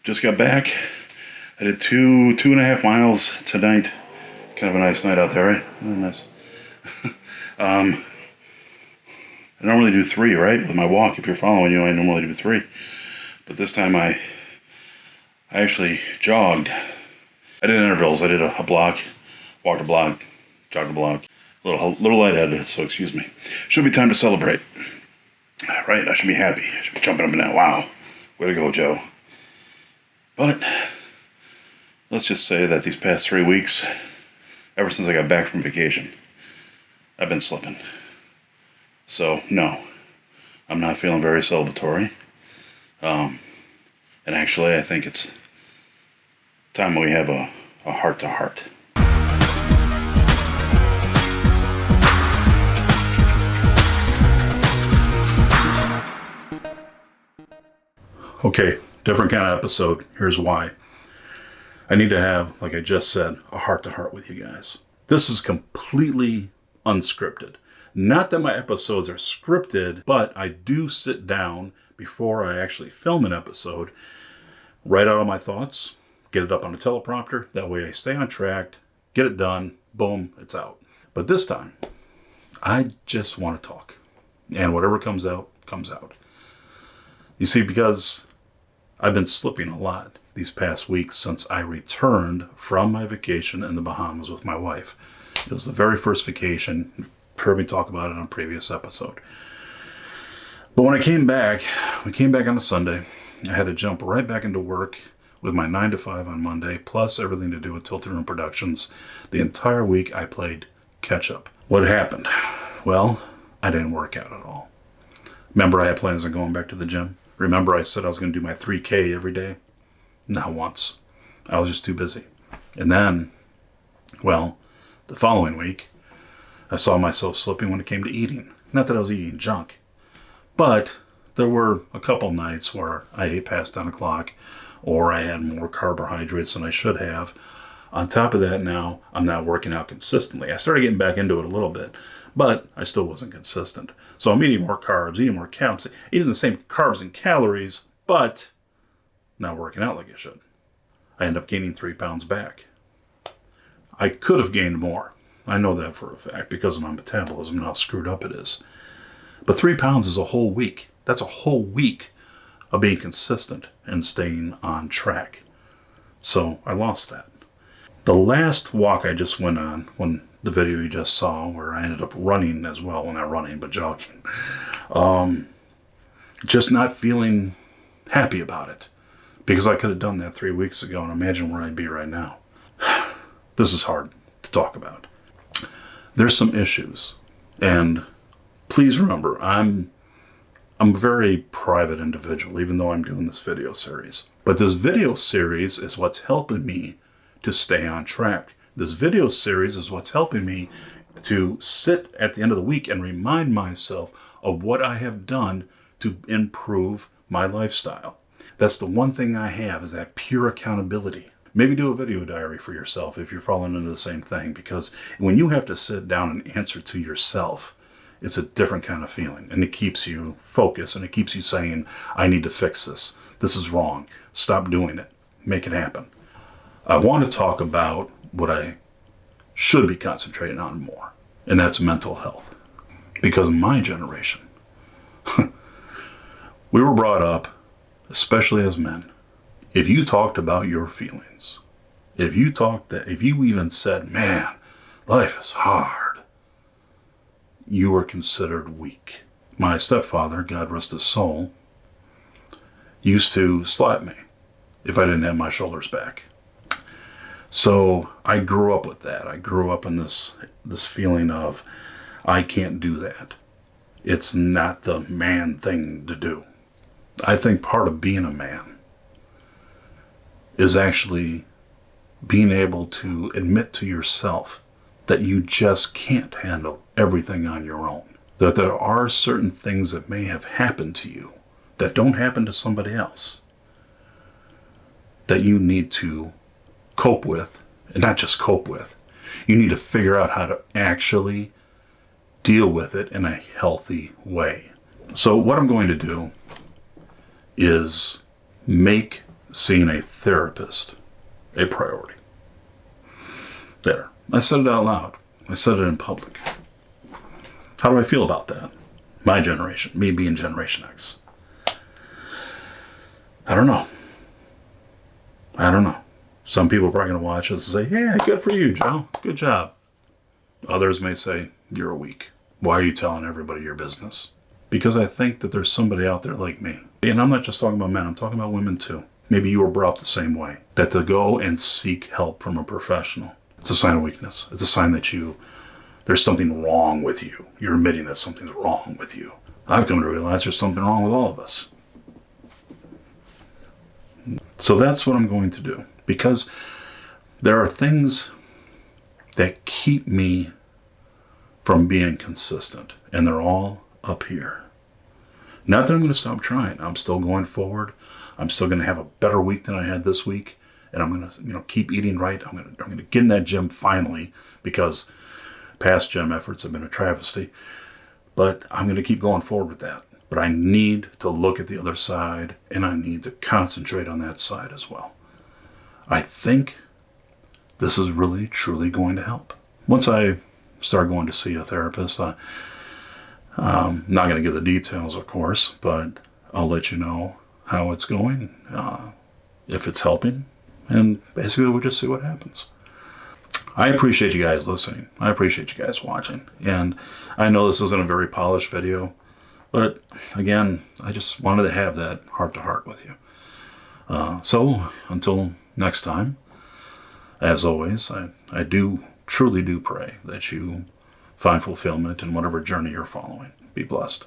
Just got back. I did 2.5 miles tonight. Kind of a nice night out there, right? Nice. I normally do 3, right? With my walk, if you're following you, I normally do 3. But this time I actually jogged. I did intervals. I did a block, walked a block, jogged a block. A little lightheaded, so excuse me. Should be time to celebrate. Right? I should be happy. I should be jumping up and down. Wow. Way to go, Joe. But let's just say that these past 3 weeks, ever since I got back from vacation, I've been slipping. So, no, I'm not feeling very celebratory. And actually, I think it's time we have a heart-to-heart. Okay, different kind of episode. Here's why. I need to have, like I just said, a heart-to-heart with you guys. This is completely unscripted. Not that my episodes are scripted, but I do sit down before I actually film an episode, write out all my thoughts, get it up on a teleprompter. That way I stay on track, get it done, boom, it's out. But this time, I just want to talk. And whatever comes out, comes out. You see, because I've been slipping a lot these past weeks since I returned from my vacation in the Bahamas with my wife. It was the very first vacation. You've heard me talk about it on a previous episode. But when I came back, we came back on a Sunday. I had to jump right back into work with my 9 to 5 on Monday, plus everything to do with Tilted Room Productions. The entire week I played catch up. What happened? Well, I didn't work out at all. Remember I had plans on going back to the gym? Remember I said I was going to do my 3K every day? Not once. I was just too busy. And then, well, the following week, I saw myself slipping when it came to eating. Not that I was eating junk, but there were a couple nights where I ate past 10 o'clock or I had more carbohydrates than I should have. On top of that, now I'm not working out consistently. I started getting back into it a little bit, but I still wasn't consistent. So I'm eating more carbs, eating more calories, eating the same carbs and calories, but not working out like I should. I end up gaining 3 pounds back. I could have gained more. I know that for a fact because of my metabolism and how screwed up it is. But 3 pounds is a whole week. That's a whole week of being consistent and staying on track. So I lost that. The last walk I just went on, when the video you just saw, where I ended up running as well, well not running, but jogging, just not feeling happy about it. Because I could have done that 3 weeks ago and imagine where I'd be right now. This is hard to talk about. There's some issues. And please remember, I'm a very private individual, even though I'm doing this video series. But this video series is what's helping me to stay on track. This video series is what's helping me to sit at the end of the week and remind myself of what I have done to improve my lifestyle. That's the one thing I have, is that pure accountability. Maybe do a video diary for yourself if you're falling into the same thing, because when you have to sit down and answer to yourself, it's a different kind of feeling, and it keeps you focused, and it keeps you saying, I need to fix this. This is wrong. Stop doing it. Make it happen. I want to talk about what I should be concentrating on more, and that's mental health. Because in my generation, we were brought up, especially as men, if you talked about your feelings, if you even said, man, life is hard, you were considered weak. My stepfather, God rest his soul, used to slap me if I didn't have my shoulders back. So I grew up with that. I grew up in this feeling of, I can't do that. It's not the man thing to do. I think part of being a man is actually being able to admit to yourself that you just can't handle everything on your own. That there are certain things that may have happened to you that don't happen to somebody else, that you need to cope with, and not just cope with. You need to figure out how to actually deal with it in a healthy way. So what I'm going to do is make seeing a therapist a priority. There. I said it out loud. I said it in public. How do I feel about that? My generation, me being Generation X. I don't know. Some people are probably going to watch this and say, yeah, good for you, Joe. Good job. Others may say, you're a weak. Why are you telling everybody your business? Because I think that there's somebody out there like me. And I'm not just talking about men, I'm talking about women too. Maybe you were brought up the same way. That to go and seek help from a professional, it's a sign of weakness. It's a sign that there's something wrong with you. You're admitting that something's wrong with you. I've come to realize there's something wrong with all of us. So that's what I'm going to do. Because there are things that keep me from being consistent. And they're all up here. Not that I'm going to stop trying. I'm still going forward. I'm still going to have a better week than I had this week. And I'm going to, keep eating right. I'm going to get in that gym finally, because past gym efforts have been a travesty. But I'm going to keep going forward with that. But I need to look at the other side, and I need to concentrate on that side as well. I think this is really, truly going to help. Once I start going to see a therapist, I'm not going to give the details, of course, but I'll let you know how it's going, if it's helping, and basically we'll just see what happens. I appreciate you guys listening. I appreciate you guys watching. And I know this isn't a very polished video, but again, I just wanted to have that heart-to-heart with you. So until next time, as always, I truly do pray that you find fulfillment in whatever journey you're following. Be blessed.